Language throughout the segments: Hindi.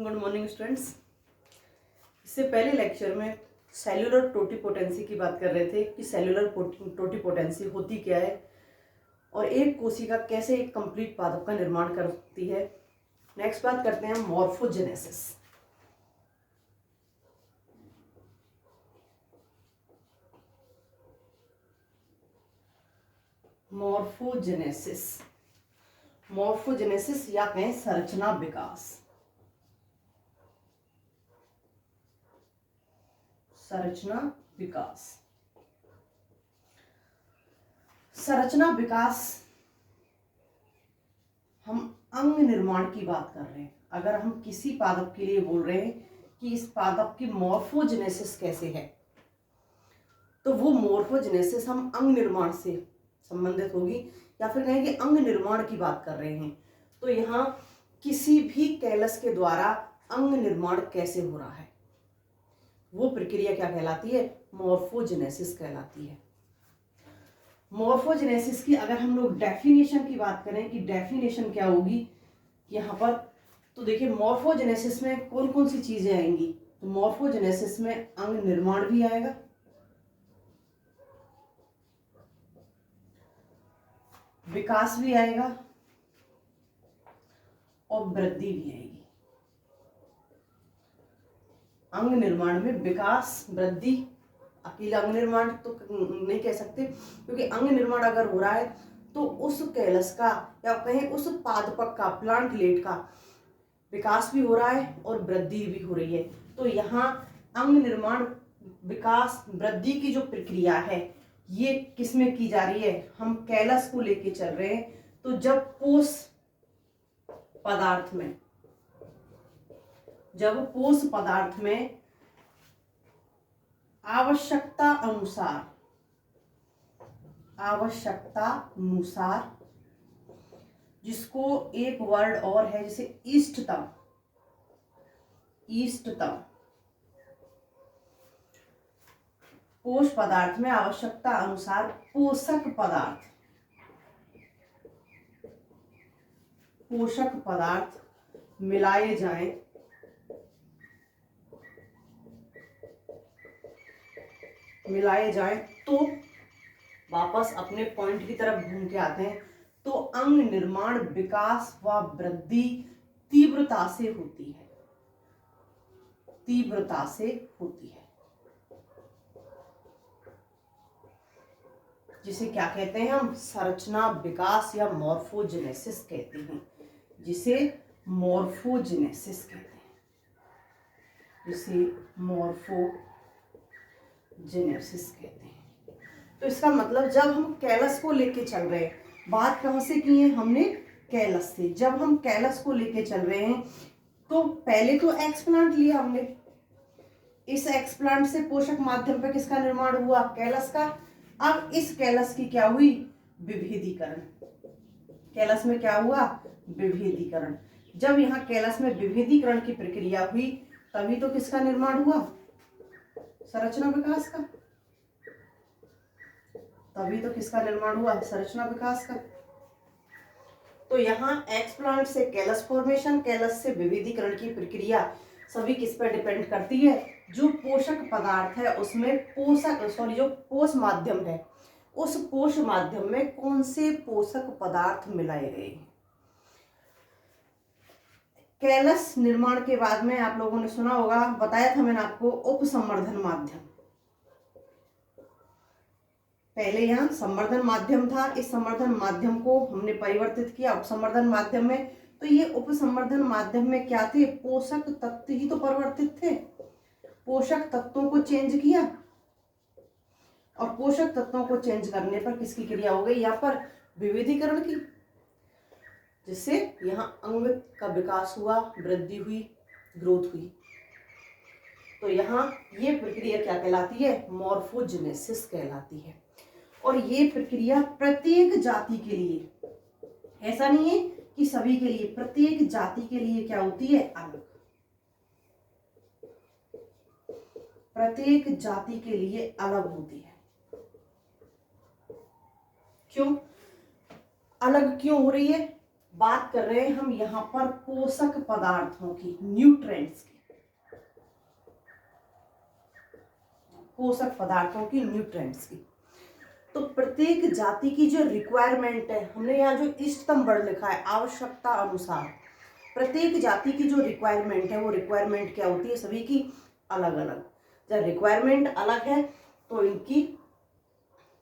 Good morning students. इससे पहले लेक्चर में सेल्यूलर टोटिपोटेंसी की बात कर रहे थे कि सेल्यूलर टोटिपोटेंसी होती क्या है और एक कोशिका कैसे एक कंप्लीट पादप का निर्माण करती है। नेक्स्ट बात करते हैं मॉर्फोजेनेसिस। मॉर्फोजेनेसिस मॉर्फोजेनेसिस या कहें संरचना विकास। संरचना विकास संरचना विकास हम अंग निर्माण की बात कर रहे हैं। अगर हम किसी पादप के लिए बोल रहे हैं कि इस पादप की मॉर्फोजेनेसिस कैसे है, तो वो मॉर्फोजेनेसिस हम अंग निर्माण से संबंधित होगी या फिर कहें कि अंग निर्माण की बात कर रहे हैं। तो यहाँ किसी भी कैलस के द्वारा अंग निर्माण कैसे हो रहा है, वो प्रक्रिया क्या कहलाती है? मॉर्फोजेनेसिस कहलाती है। मॉर्फोजेनेसिस की अगर हम लोग डेफिनेशन की बात करें कि डेफिनेशन क्या होगी यहाँ पर, तो देखिए मॉर्फोजेनेसिस में कौन कौन सी चीजें आएंगी। तो मॉर्फोजेनेसिस में अंग निर्माण भी आएगा, विकास भी आएगा और वृद्धि भी आएगी। अंग निर्माण में विकास, वृद्धि, अकेला अंग निर्माण तो नहीं कह सकते, क्योंकि अंग निर्माण अगर हो रहा है तो उस कैलस का या कहें उस पादपक का, प्लांट लेट का विकास भी हो रहा है और वृद्धि भी हो रही है। तो यहाँ अंग निर्माण, विकास, वृद्धि की जो प्रक्रिया है ये किसमें की जा रही है? हम कैलस को लेके चल रहे हैं। तो जब कोष पदार्थ में आवश्यकता अनुसार जिसको एक वर्ड और है जैसे इष्टतम कोष पदार्थ में आवश्यकता अनुसार पोषक पदार्थ मिलाए जाएं तो वापस अपने पॉइंट की तरफ घूम के आते हैं। तो अंग निर्माण, विकास व वृद्धि तीव्रता से होती है, जिसे क्या कहते हैं? हम संरचना विकास या मॉर्फोजेनेसिस कहते हैं। तो इसका मतलब जब हम कैलस को लेके चल रहे हैं, बात कहां से की है हमने? कैलस से। जब हम कैलस को लेके चल रहे हैं तो पहले तो एक्सप्लांट लिया हमने, इस एक्सप्लांट से पोषक माध्यम पर किसका निर्माण हुआ? कैलस का। अब इस कैलस की क्या हुई? विभेदीकरण। कैलस में क्या हुआ? विभेदीकरण। जब यहाँ कैलस में विभेदीकरण की प्रक्रिया हुई तभी तो किसका निर्माण हुआ? संरचना विकास का। संरचना विकास का। तो यहाँ एक्सप्लांट से कैलस फॉर्मेशन, कैलस से विभेदीकरण की प्रक्रिया सभी किस पर डिपेंड करती है? जो पोषक पदार्थ है उसमें जो पोष माध्यम है, उस पोष माध्यम में कौन से पोषक पदार्थ मिलाए गए। कैलस निर्माण के बाद में आप लोगों ने सुना होगा, बताया था मैंने आपको, उपसंवर्धन माध्यम। पहले यहाँ संवर्धन माध्यम था, इस संवर्धन माध्यम को हमने परिवर्तित किया उपसंवर्धन माध्यम में। तो ये उपसंवर्धन माध्यम में क्या थे? पोषक तत्व ही तो परिवर्तित थे। पोषक तत्वों को चेंज किया और पोषक तत्वों को चेंज करने पर किसकी क्रिया हो गई? यहाँ पर विभेदीकरण की, जिससे यहाँ अंग का विकास हुआ, वृद्धि हुई, ग्रोथ हुई। तो यहाँ ये प्रक्रिया क्या कहलाती है? मॉर्फोजेनेसिस कहलाती है। और ये प्रक्रिया प्रत्येक जाति के लिए, ऐसा नहीं है कि सभी के लिए, प्रत्येक जाति के लिए क्या होती है? अलग। प्रत्येक जाति के लिए अलग होती है। क्यों अलग क्यों हो रही है? बात कर रहे हैं हम यहाँ पर पोषक पदार्थों की, न्यूट्रिएंट्स की, पोषक पदार्थों की, न्यूट्रिएंट्स की। तो प्रत्येक जाति की जो रिक्वायरमेंट है, हमने यहाँ जो इष्टतम वर्ड लिखा है, आवश्यकता अनुसार, प्रत्येक जाति की जो रिक्वायरमेंट है वो रिक्वायरमेंट क्या होती है, सभी की अलग अलग। जब रिक्वायरमेंट अलग है तो इनकी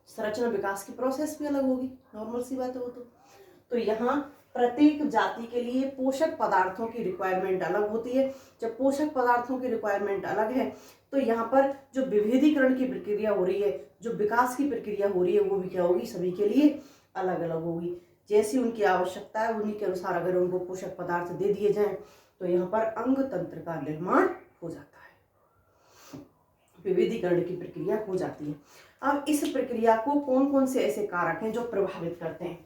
संरचना विकास की प्रोसेस भी अलग होगी, नॉर्मल सी बात है वो तो यहाँ प्रत्येक जाति के लिए पोषक पदार्थों की रिक्वायरमेंट अलग होती है। जब पोषक पदार्थों की रिक्वायरमेंट अलग है तो यहाँ पर जो विभेदीकरण की प्रक्रिया हो रही है, जो विकास की प्रक्रिया हो रही है, वो भी क्या होगी, सभी के लिए अलग अलग होगी। जैसी उनकी आवश्यकता है उन्हीं के अनुसार अगर उनको पोषक पदार्थ दे दिए जाएं तो यहाँ पर अंग तंत्र का निर्माण हो जाता है, विभेदीकरण की प्रक्रिया हो जाती है। अब इस प्रक्रिया को कौन कौन से ऐसे कारक हैं जो प्रभावित करते हैं,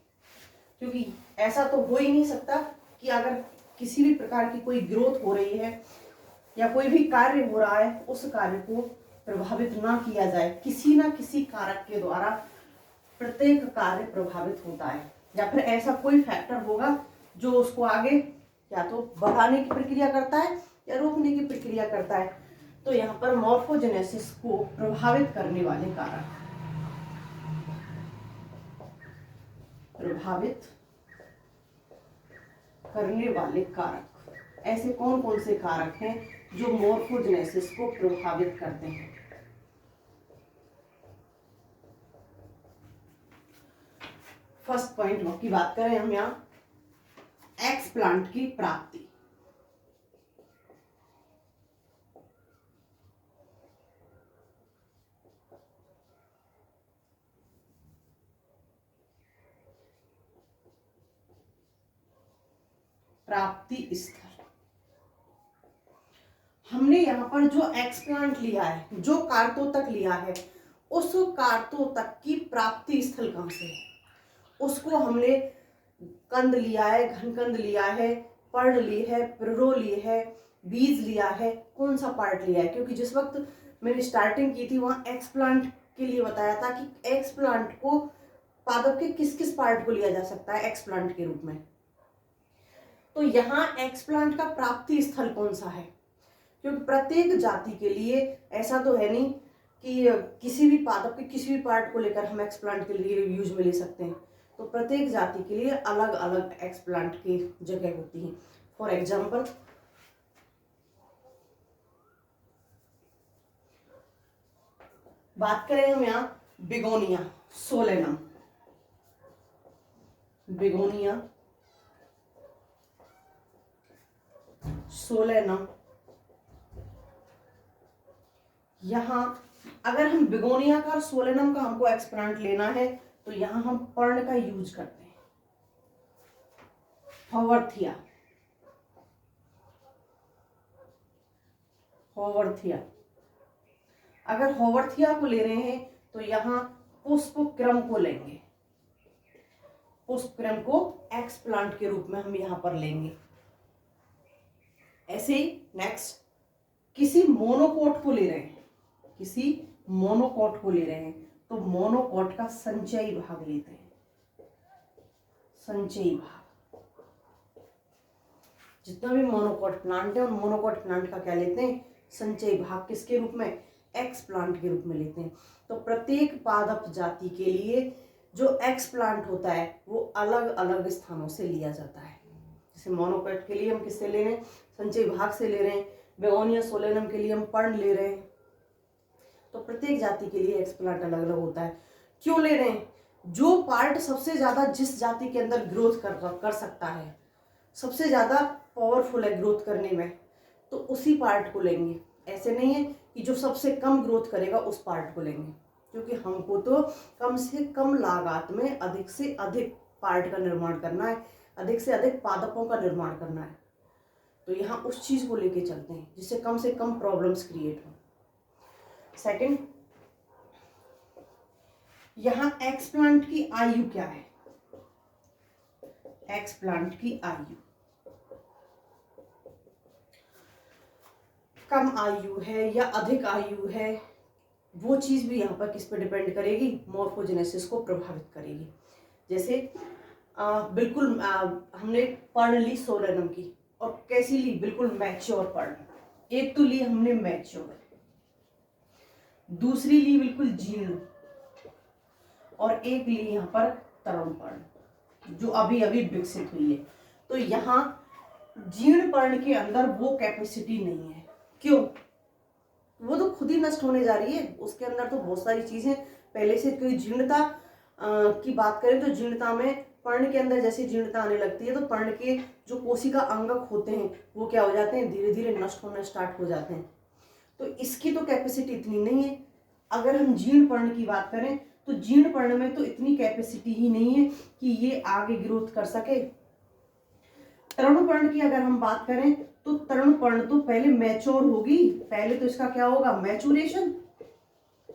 क्योंकि ऐसा तो हो ही नहीं सकता कि अगर किसी भी प्रकार की कोई ग्रोथ हो रही है या कोई भी कार्य हो रहा है उस कार्य को प्रभावित ना किया जाए, किसी ना किसी कारक के द्वारा प्रत्येक कार्य प्रभावित होता है, या फिर ऐसा कोई फैक्टर होगा जो उसको आगे या तो बढ़ाने की प्रक्रिया करता है या रोकने की प्रक्रिया करता है। तो यहाँ पर मॉर्फोजेनेसिस को प्रभावित करने वाले कारक, प्रभावित करने वाले कारक, ऐसे कौन कौन से कारक हैं जो मॉर्फोजेनेसिस को प्रभावित करते हैं। फर्स्ट पॉइंट की बात करें हम यहाँ एक्सप्लांट की प्राप्ति। प्राप्ति स्थल, हमने यहाँ पर जो एक्सप्लांट लिया है, जो कार्तों तक लिया है, उस कार्तों तक की प्राप्ति स्थल कहाँ से है, उसको हमने कंद लिया है, घनकंद लिया है, पर्ण ली है, प्ररो ली है, बीज लिया है, कौन सा पार्ट लिया है, क्योंकि जिस वक्त मैंने स्टार्टिंग की थी वहां एक्सप्लांट के लिए बताया था कि एक्सप्लांट को पादप के किस किस पार्ट को लिया जा सकता है एक्सप्लांट के रूप में। तो यहाँ एक्सप्लांट का प्राप्ति स्थल कौन सा है, क्योंकि प्रत्येक जाति के लिए ऐसा तो है नहीं कि किसी भी पादप के किसी भी पार्ट को लेकर हम एक्सप्लांट के लिए यूज में ले सकते हैं। तो प्रत्येक जाति के लिए अलग अलग एक्सप्लांट की जगह होती है। फॉर एग्जाम्पल बात करें हम यहाँ बिगोनिया सोलेनम, बिगोनिया सोलेनम, यहाँ अगर हम बिगोनिया का और सोलेनम का हमको एक्सप्लांट लेना है तो यहाँ हम पर्ण का यूज करते हैं, हॉवर्थिया, हॉवर्थिया। अगर हॉवर्थिया को ले रहे हैं तो यहाँ पुष्प क्रम को लेंगे, पुष्प क्रम को एक्सप्लांट के रूप में हम यहाँ पर लेंगे। ऐसे ही नेक्स्ट किसी मोनोकोट को ले रहे हैं, किसी मोनोकोट को ले रहे हैं तो मोनोकोट का संचयी भाग लेते हैं, संचयी भाग। जितना भी मोनोकोट प्लांट है उन मोनोकोट प्लांट का क्या लेते हैं, संचयी भाग, किसके रूप में, एक्सप्लांट के रूप में लेते हैं। तो प्रत्येक पादप जाति के लिए जो एक्सप्लांट होता है वो अलग अलग स्थानों से लिया जाता है। जैसे मोनोकोट के लिए हम किससे ले रहे हैं, संचयी भाग से ले रहे हैं, बेगोनिया सोलेनम के लिए हम पर्ण ले रहे हैं। तो प्रत्येक जाति के लिए एक्सप्लांट अलग अलग होता है। क्यों ले रहे हैं, जो पार्ट सबसे ज्यादा जिस जाति के अंदर ग्रोथ कर सकता है, सबसे ज्यादा पावरफुल है ग्रोथ करने में, तो उसी पार्ट को लेंगे। ऐसे नहीं है कि जो सबसे कम ग्रोथ करेगा उस पार्ट को लेंगे, क्योंकि हमको तो कम से कम लागत में अधिक से अधिक पार्ट का निर्माण करना है, अधिक से अधिक पादपों का निर्माण करना है। तो यहाँ उस चीज को लेके चलते हैं जिससे कम से कम प्रॉब्लम्स क्रिएट हो। सेकंड, यहाँ एक्सप्लांट की आयु क्या है, एक्सप्लांट की आयु कम आयु है या अधिक आयु है, वो चीज भी यहाँ पर किस पे डिपेंड करेगी, मॉर्फोजेनेसिस को प्रभावित करेगी। जैसे बिल्कुल हमने पढ़ ली 16 नंबर की, और कैसी ली, बिल्कुल मैच्योर पढ़। एक तो ली हमने मैच्योर, दूसरी ली बिल्कुल जीर्ण, और एक ली यहाँ पर तरुण पर्ण जो अभी अभी विकसित हुई है। तो यहाँ जीर्ण पर्ण के अंदर वो कैपेसिटी नहीं है। क्यों? वो तो खुद ही नष्ट होने जा रही है, उसके अंदर तो बहुत सारी चीजें पहले से। कोई जीर्णता की बात करें तो जीर्णता में पर्ण के अंदर जैसे जीर्णता आने लगती है तो पर्ण के जो कोशिका अंगक होते हैं वो क्या हो जाते हैं, धीरे धीरे नष्ट होना स्टार्ट हो जाते हैं। तो इसकी तो कैपेसिटी इतनी नहीं है। अगर हम जीर्ण पर्ण की बात करें तो जीर्ण पर्ण में तो इतनी कैपेसिटी ही नहीं है कि ये आगे ग्रोथ कर सके। तरुण पर्ण की अगर हम बात करें तो तरुण पर्ण तो पहले मैच्योर होगी, पहले तो इसका क्या होगा, मैचुरेशन।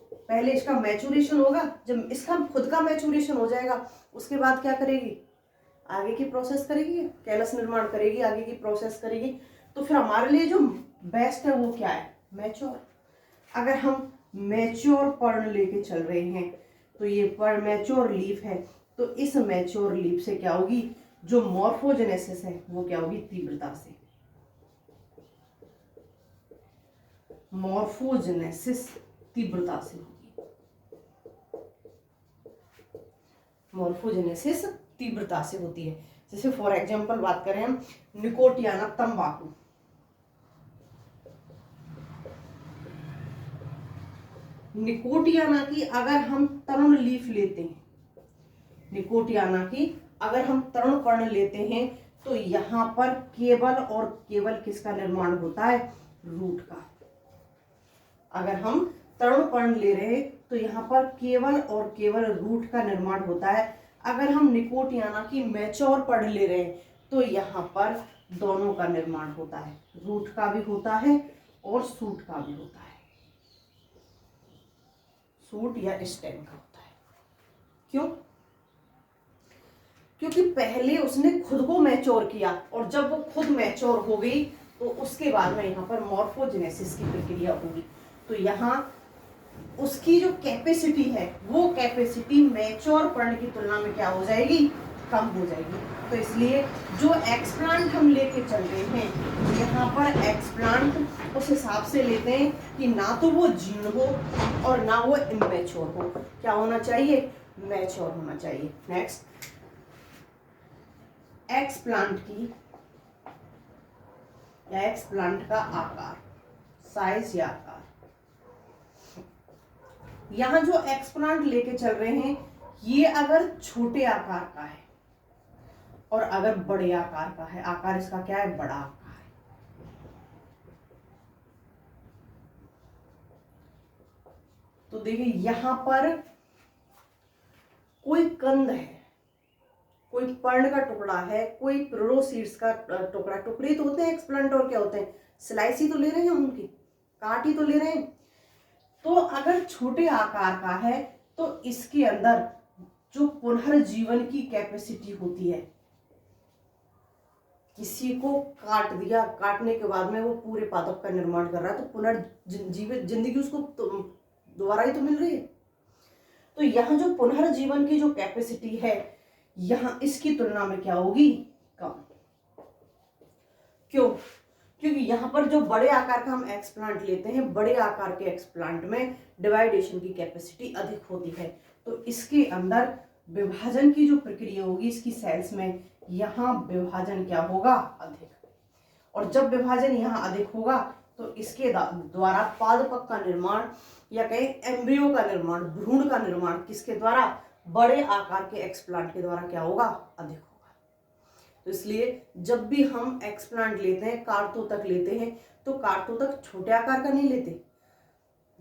पहले इसका मैचुरेशन होगा, जब इसका खुद का मैचुरेशन हो जाएगा उसके बाद क्या करेगी, आगे की प्रोसेस करेगी, कैलस निर्माण करेगी, आगे की प्रोसेस करेगी। तो फिर हमारे लिए जो बेस्ट है वो क्या है, मैच्योर। अगर हम मैच्योर पर्ण लेके चल रहे हैं तो ये पर मैच्योर लीफ है, तो इस मैच्योर लीफ से क्या होगी, जो मॉर्फोजेनेसिस है वो क्या होगी, तीव्रता से। मॉर्फोजेनेसिस तीव्रता से होगी, मॉर्फोजेनेसिस तीव्रता से होती है। जैसे फॉर एग्जांपल बात करें हम निकोटियाना तंबाकू, निकोटियाना की अगर हम तरुण लीफ लेते हैं, निकोटियाना की अगर हम तरुण पर्ण लेते हैं तो यहां पर केवल और केवल किसका निर्माण होता है, रूट का। अगर हम तरुण पर्ण ले रहे हैं तो यहाँ पर केवल और केवल रूट का निर्माण होता है। अगर हम निकोटियाना की मैच्योर पर्ण ले रहे हैं तो यहाँ पर दोनों का निर्माण होता है, रूट का भी होता है और सूट का भी होता है, सूट या स्टेम का होता है। क्यों? क्योंकि पहले उसने खुद को मैच्योर किया, और जब वो खुद मैच्योर हो गई तो उसके बाद में यहाँ पर मॉर्फोजेनेसिस की प्रक्रिया होगी। तो यहाँ उसकी जो कैपेसिटी है वो कैपेसिटी मैच्योर पर्ण की तुलना में क्या हो जाएगी, कम हो जाएगी। तो इसलिए जो एक्सप्लांट हम लेके चल रहे हैं यहाँ पर एक्सप्लांट उस हिसाब से लेते हैं कि ना तो वो जीर्ण हो और ना वो इमेच्योर हो, क्या होना चाहिए, मैच्योर होना चाहिए। नेक्स्ट, एक्सप्लांट की या एक्सप्लांट का आकार, साइज या आकार। यहां जो एक्सप्लांट लेके चल रहे हैं ये अगर छोटे आकार का है और अगर बड़े आकार का है, आकार इसका क्या है, बड़ा आकार है, तो देखिए यहां पर कोई कंद है, कोई पर्ण का टुकड़ा है, कोई प्रोसीड्स का टुकड़ा, टुकड़े तो होते हैं एक्सप्लांट और क्या होते हैं, स्लाइस ही तो ले रहे हैं, उनकी काट ही तो ले रहे हैं। तो अगर छोटे आकार का है तो इसके अंदर जो पुनर्जीवन की कैपेसिटी होती है, किसी को काट दिया, काटने के बाद में वो पूरे पादप का निर्माण कर रहा है तो पुनर्जीवित जिंदगी उसको दोबारा ही तो मिल रही है। तो यहाँ जो पुनर्जीवन की जो कैपेसिटी है यहाँ इसकी तुलना में क्या होगी, कम। क्यों? क्योंकि यहाँ पर जो बड़े आकार का हम एक्सप्लांट लेते हैं, बड़े आकार के एक्सप्लांट में डिवाइडेशन की कैपेसिटी अधिक होती है, तो इसके अंदर विभाजन की जो प्रक्रिया होगी इसकी सेल्स में, यहाँ विभाजन क्या होगा, अधिक। और जब विभाजन यहाँ अधिक होगा तो इसके द्वारा पादप का निर्माण या कहीं एम्ब्रियो का निर्माण, भ्रूण का निर्माण किसके द्वारा, बड़े आकार के एक्सप्लांट के द्वारा क्या होगा, अधिक होगा। तो इसलिए जब भी हम एक्सप्लांट लेते हैं, कारतों तक लेते हैं, तो कारतों तक छोटे आकार का नहीं लेते,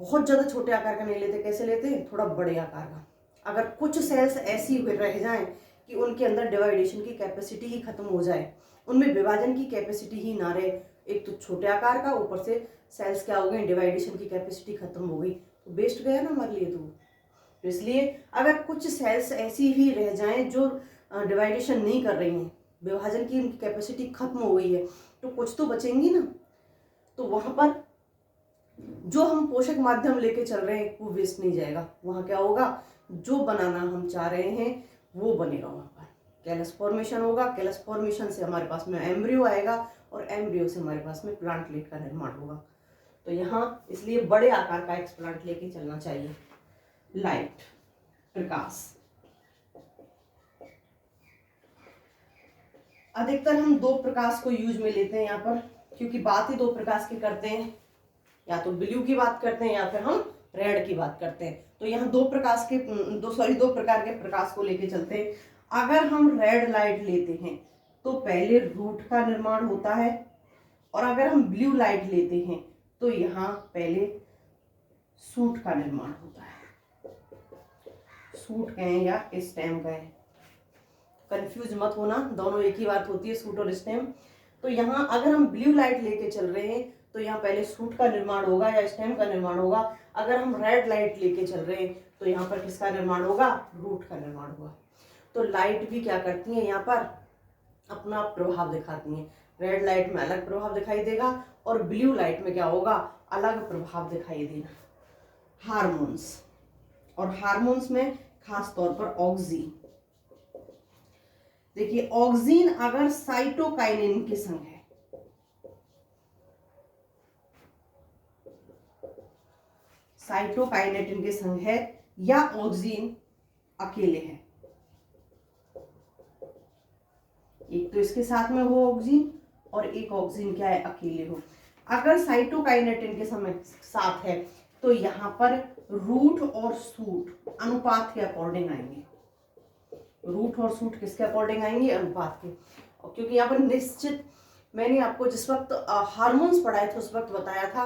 बहुत ज्यादा छोटे आकार का नहीं लेते, कैसे लेते हैं, थोड़ा बड़े आकार का। अगर कुछ सेल्स ऐसी रह जाएं कि उनके अंदर डिवाइडेशन की कैपेसिटी ही खत्म हो जाए, उनमें विभाजन की कैपेसिटी ही ना रहे, एक तो छोटे आकार का, ऊपर से सेल्स क्या हो गए, डिवाइडेशन की कैपेसिटी खत्म हो गई, तो वेस्ट गया ना हमारे लिए। तो इसलिए अगर कुछ सेल्स ऐसी ही रह जाएं जो डिवाइडेशन नहीं कर रही हैं, विभाजन की उनकी कैपेसिटी खत्म हो गई है, तो कुछ तो बचेंगी ना, तो वहां पर जो हम पोषक माध्यम लेके चल रहे हैं वो वेस्ट नहीं जाएगा, वहां क्या होगा, जो बनाना हम चाह रहे हैं वो बनेगा वहां पर। कैलस फॉर्मेशन होगा, कैलस फॉर्मेशन से हमारे पास में एम्ब्रियो आएगा और एम्ब्रियो से हमारे पास में प्लांटलेट का निर्माण होगा। तो यहाँ इसलिए बड़े आकार का एक्सप्लांट लेके चलना चाहिए। लाइट, प्रकाश। अधिकतर हम दो प्रकाश को यूज में लेते हैं यहाँ पर, क्योंकि बात ही दो प्रकाश की करते हैं, या तो ब्लू की बात करते हैं या फिर हम रेड की बात करते हैं। तो यहाँ दो प्रकाश के दो प्रकार के प्रकाश को लेके चलते हैं। अगर हम रेड लाइट लेते हैं तो पहले रूट का निर्माण होता है, और अगर हम ब्लू लाइट लेते हैं तो यहाँ पहले सूट का निर्माण होता है। सूट कहें या स्टेम कहें, कंफ्यूज मत होना, दोनों एक ही बात होती है, सूट और स्टेम। तो यहाँ अगर हम ब्लू लाइट लेके चल रहे हैं तो यहाँ पहले सूट का निर्माण होगा या स्टेम का निर्माण होगा। अगर हम रेड लाइट लेके चल रहे हैं तो यहाँ पर किसका निर्माण होगा? रूट का निर्माण होगा। तो लाइट भी क्या करती है, यहाँ पर अपना प्रभाव दिखाती हैं। रेड लाइट में अलग प्रभाव दिखाई देगा और ब्लू लाइट में क्या होगा? अलग प्रभाव दिखाई देगा। हार्मोन्स, और हार्मोन्स में खास तौर पर ऑक्सीन। देखिए ऑक्सीन अगर साइटोकाइनिन के संग है, साइटोकाइनेटिन के संग है, या ऑक्सीन अकेले है, एक तो इसके साथ में हो ऑक्सीन और एक ऑक्सीन क्या है? अकेले हो। अगर साइटोकाइनेटिन के समय साथ है तो यहाँ पर रूट और सूट अनुपात के अकॉर्डिंग आएंगे। रूट और सूट किसके अकॉर्डिंग आएंगे? अनुपात के। और क्योंकि यहाँ पर निश्चित, मैंने आपको जिस वक्त हार्मोन्स पढ़ाए थे उस वक्त बताया था,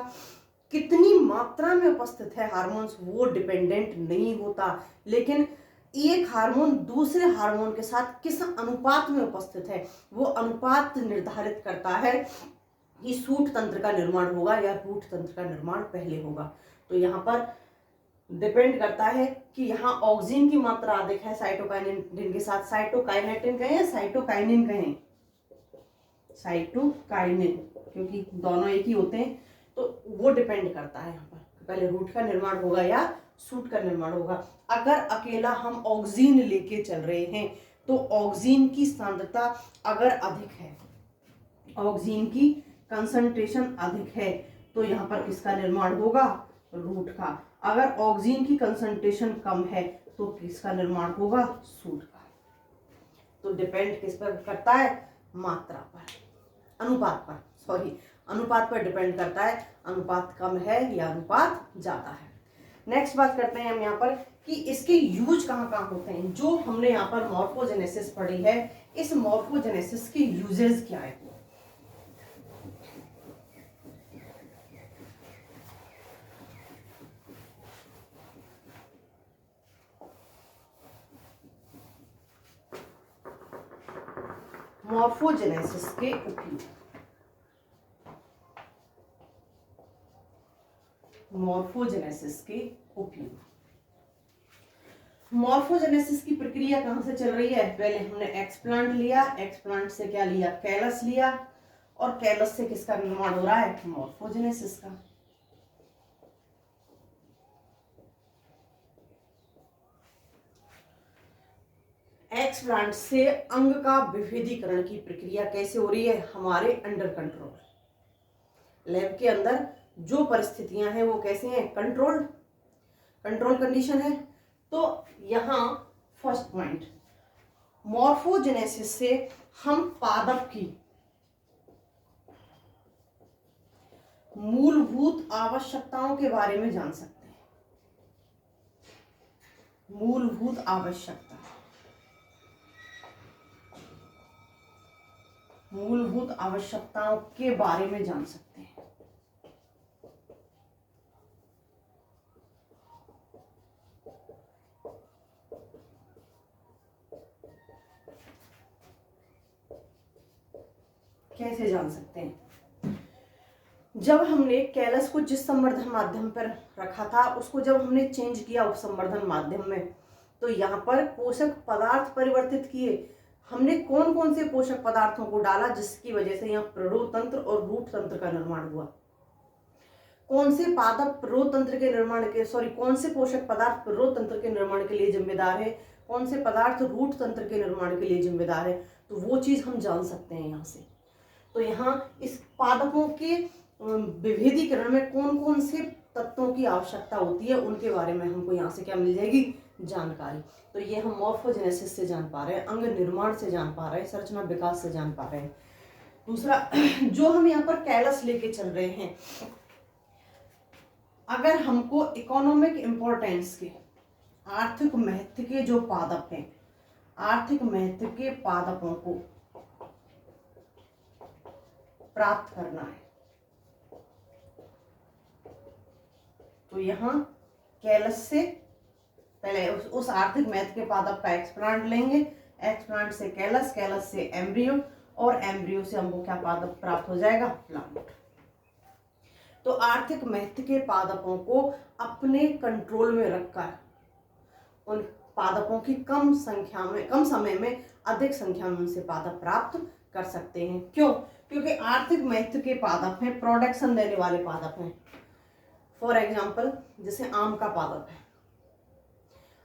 कितनी मात्रा में उपस्थित है हार्मोन्स वो डिपेंडेंट नहीं होता, लेकिन एक हार्मोन दूसरे हार्मोन के साथ किस अनुपात में उपस्थित है वो अनुपात निर्धारित करता है कि सूट तंत्र का निर्माण होगा या रूट तंत्र का निर्माण पहले होगा। तो यहाँ पर डिपेंड करता है कि यहाँ ऑक्सीन की मात्रा अधिक है साइटोकाइनेटिन के साथ। साइटोकाइनेटिन कहें या साइटोकाइनिन कहें? साइटोकाइनिन, क्योंकि दोनों एक ही होते हैं। तो वो डिपेंड करता है यहाँ पर पहले रूट का निर्माण होगा या सूट का निर्माण होगा। अगर अकेला हम ऑक्सीन लेके चल रहे हैं तो ऑक्सीन की सांद्रता अगर अधिक है, ऑक्सीन की कंसंट्रेशन अधिक है, तो यहाँ पर किसका निर्माण होगा? रूट का। अगर ऑक्सीन की कंसंट्रेशन कम है तो किसका निर्माण होगा? सूट का। तो डिपेंड किस पर करता है? मात्रा पर, अनुपात पर, सॉरी अनुपात पर डिपेंड करता है, अनुपात कम है या अनुपात ज्यादा है। नेक्स्ट बात करते हैं हम यहाँ पर कि इसके यूज कहाँ कहाँ होते हैं। जो हमने यहाँ पर मॉर्फोजेनेसिस पढ़ी है, इस मॉर्फोजेनेसिस के यूजेस क्या है? मॉर्फोजेनेसिस के उपयोग, मॉर्फोजेनेसिस के उपयोग। मॉर्फोजेनेसिस की प्रक्रिया कहां से चल रही है? पहले हमने एक्सप्लांट लिया, एक्सप्लांट से क्या लिया? कैलस लिया, और कैलस से किसका निर्माण हो रहा है? मॉर्फोजेनेसिस का। एक्सप्लांट से अंग का विभेदीकरण की प्रक्रिया कैसे हो रही है? हमारे अंडर कंट्रोल। लैब के अंदर जो परिस्थितियां हैं वो कैसे हैं? कंट्रोल कंडीशन है। तो यहां फर्स्ट पॉइंट, मॉर्फोजेनेसिस से हम पादप की मूलभूत आवश्यकताओं के बारे में जान सकते हैं। मूलभूत आवश्यकता, मूलभूत आवश्यकताओं के बारे में जान सकते हैं। कैसे जान सकते हैं? जब हमने कैलस को जिस संवर्धन माध्यम पर रखा था उसको जब हमने चेंज किया उपसंवर्धन माध्यम में, तो यहाँ पर पोषक पदार्थ परिवर्तित किए। हमने कौन कौन से पोषक पदार्थों को डाला जिसकी वजह से यहाँ प्ररोध तंत्र और रूट तंत्र का निर्माण हुआ? कौन से पादप प्ररोध तंत्र के निर्माण के, सॉरी कौन से पोषक पदार्थ प्ररोध तंत्र के निर्माण के लिए जिम्मेदार है? कौन से पदार्थ रूट तंत्र के निर्माण के लिए जिम्मेदार है, तो वो चीज हम जान सकते हैं यहाँ से। तो यहाँ इस पादपों के विभेदीकरण में कौन कौन से तत्वों की आवश्यकता होती है उनके बारे में हमको यहाँ से क्या मिल जाएगी, जानकारी। तो ये हम मॉर्फोजेनेसिस से जान पा रहे हैं, अंग निर्माण से जान पा रहे हैं, संरचना विकास से जान पा रहे हैं। दूसरा जो हम यहाँ पर कैलस लेके चल रहे हैं, अगर हमको इकोनॉमिक इंपॉर्टेंस के, आर्थिक महत्व के जो पादप हैं, आर्थिक महत्व के पादपों को प्राप्त करना है, तो यहाँ कैलस से पहले उस आर्थिक महत्व के पादप का एक्सप्लांट लेंगे, एक्सप्लांट से कैलस, कैलस से एम्ब्रियो, और एम्ब्रियो से हमको क्या पादप प्राप्त हो जाएगा, प्लांट। तो आर्थिक महत्व के पादपों को अपने कंट्रोल में रखकर उन पादपों की कम समय में अधिक संख्या में उनसे पादप प्राप्त कर सकते हैं। क्यों? क्योंकि आर्थिक महत्व के पादप हैं, प्रोडक्शन देने वाले पादप हैं। फॉर एग्जाम्पल जैसे आम का पादप है,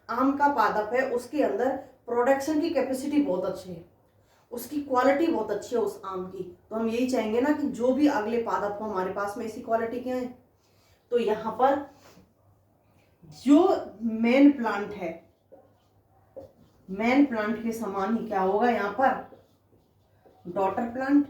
आम का पादप है, उसके अंदर प्रोडक्शन की कैपेसिटी बहुत अच्छी है, उसकी क्वालिटी बहुत अच्छी है उस आम की। तो हम यही चाहेंगे ना कि जो भी अगले पादप हो हमारे पास में इसी क्वालिटी के हैं। तो यहाँ पर जो मेन प्लांट है, मेन प्लांट के समान ही क्या होगा यहाँ पर, डॉटर प्लांट।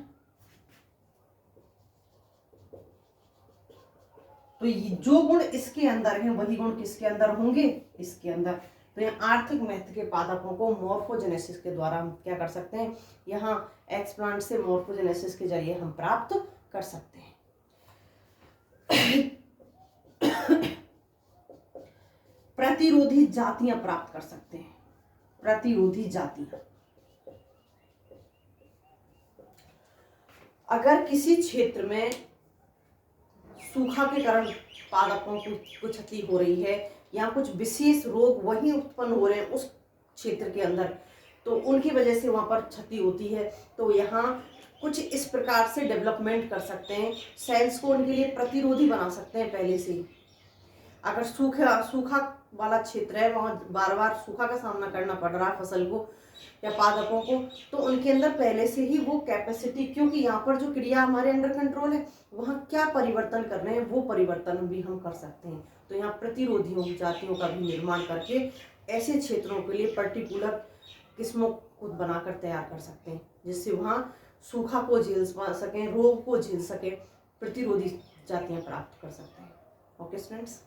तो जो गुण इसके अंदर हैं वही गुण किसके अंदर होंगे, इसके अंदर। तो यहाँ आर्थिक महत्व के पादपों को मॉर्फोजेनेसिस के द्वारा हम क्या कर सकते हैं, यहाँ एक्सप्लांट से मॉर्फोजेनेसिस के जरिए हम प्राप्त कर सकते हैं। प्रतिरोधी जातियां प्राप्त कर सकते हैं, प्रतिरोधी जातियां। अगर किसी क्षेत्र में सूखा के कारण पादपों को क्षति हो रही है या कुछ विशेष रोग वहीं उत्पन्न हो रहे हैं उस क्षेत्र के अंदर, तो उनकी वजह से वहां पर क्षति होती है, तो यहाँ कुछ इस प्रकार से डेवलपमेंट कर सकते हैं, सेल्स को उनके लिए प्रतिरोधी बना सकते हैं पहले से ही। अगर सूखा वाला क्षेत्र है, वहां बार बार सूखा का सामना करना पड़ रहा है फसल को या पादपों को, तो उनके अंदर पहले से ही वो कैपेसिटी, क्योंकि यहाँ पर जो क्रिया हमारे अंडर कंट्रोल है, वहाँ क्या परिवर्तन कर रहे हैं वो परिवर्तन भी हम कर सकते हैं। तो यहाँ प्रतिरोधियों जातियों का भी निर्माण करके ऐसे क्षेत्रों के लिए पर्टिकुलर किस्मों को बनाकर तैयार कर सकते हैं, जिससे वहाँ सूखा को झेल सकें, रोग को झेल सके, प्रतिरोधी जातियाँ प्राप्त कर सकते हैं। Okay students.